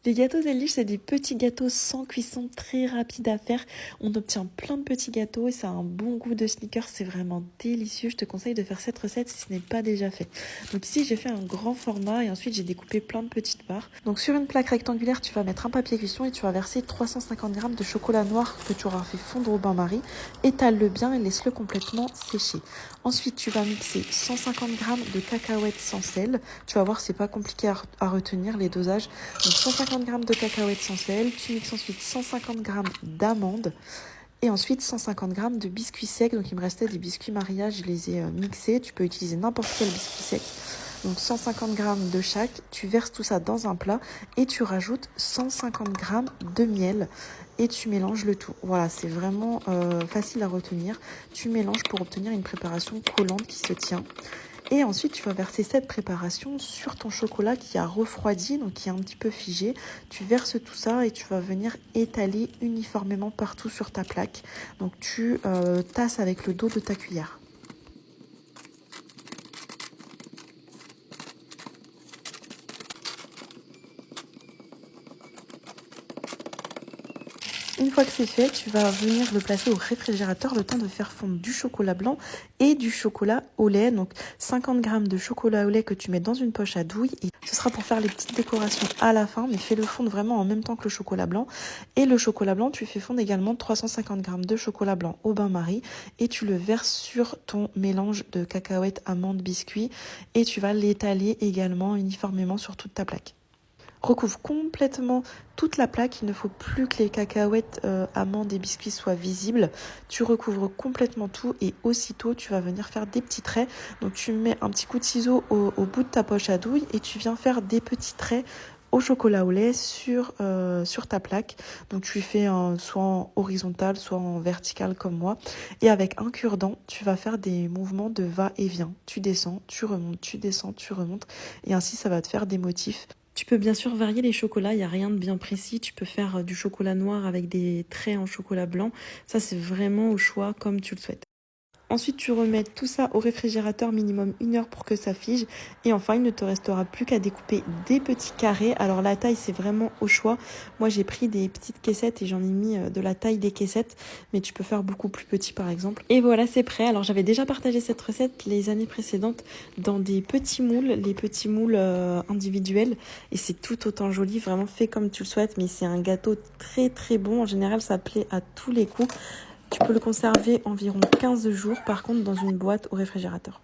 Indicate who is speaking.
Speaker 1: Les gâteaux Zellige, c'est des petits gâteaux sans cuisson, très rapides à faire. On obtient plein de petits gâteaux et ça a un bon goût de sneakers, c'est vraiment délicieux. Je te conseille de faire cette recette si ce n'est pas déjà fait. Donc ici, j'ai fait un grand format et ensuite j'ai découpé plein de petites barres. Donc sur une plaque rectangulaire, tu vas mettre un papier cuisson et tu vas verser 350 g de chocolat noir que tu auras fait fondre au bain-marie. Étale-le bien et laisse-le complètement sécher. Ensuite, tu vas mixer 150 g de cacahuètes sans sel. Tu vas voir, c'est pas compliqué à retenir les dosages. Donc 150 g de cacahuètes sans sel, tu mixes ensuite 150 g d'amandes et ensuite 150 g de biscuits secs. Donc il me restait des biscuits Maria, je les ai mixés. Tu peux utiliser n'importe quel biscuit sec. Donc 150 g de chaque, tu verses tout ça dans un plat et tu rajoutes 150 g de miel et tu mélanges le tout. Voilà, c'est vraiment facile à retenir. Tu mélanges pour obtenir une préparation collante qui se tient. Et ensuite, tu vas verser cette préparation sur ton chocolat qui a refroidi, donc qui est un petit peu figé. Tu verses tout ça et tu vas venir étaler uniformément partout sur ta plaque. Donc tu tasses avec le dos de ta cuillère. Une fois que c'est fait, tu vas venir le placer au réfrigérateur le temps de faire fondre du chocolat blanc et du chocolat au lait. Donc 50 g de chocolat au lait que tu mets dans une poche à douille. Et ce sera pour faire les petites décorations à la fin, mais fais-le fondre vraiment en même temps que le chocolat blanc. Et le chocolat blanc, tu fais fondre également 350 g de chocolat blanc au bain-marie et tu le verses sur ton mélange de cacahuètes, amandes, biscuits et tu vas l'étaler également uniformément sur toute ta plaque. Recouvre complètement toute la plaque, il ne faut plus que les cacahuètes, amandes et biscuits soient visibles. Tu recouvres complètement tout et aussitôt tu vas venir faire des petits traits. Donc tu mets un petit coup de ciseau au bout de ta poche à douille et tu viens faire des petits traits au chocolat au lait sur ta plaque. Donc tu fais soit en horizontal, soit en vertical comme moi. Et avec un cure-dent, tu vas faire des mouvements de va-et-vient. Tu descends, tu remontes, tu descends, tu remontes. Et ainsi, ça va te faire des motifs. Tu peux bien sûr varier les chocolats, il n'y a rien de bien précis. Tu peux faire du chocolat noir avec des traits en chocolat blanc. Ça, c'est vraiment au choix comme tu le souhaites. Ensuite, tu remets tout ça au réfrigérateur minimum 1 heure pour que ça fige. Et enfin, il ne te restera plus qu'à découper des petits carrés. Alors la taille, c'est vraiment au choix. Moi, j'ai pris des petites caissettes et j'en ai mis de la taille des caissettes. Mais tu peux faire beaucoup plus petit, par exemple. Et voilà, c'est prêt. Alors j'avais déjà partagé cette recette les années précédentes dans des petits moules, les petits moules individuels. Et c'est tout autant joli, vraiment fait comme tu le souhaites. Mais c'est un gâteau très très bon. En général, ça plaît à tous les coups. Tu peux le conserver environ 15 jours, par contre, dans une boîte au réfrigérateur.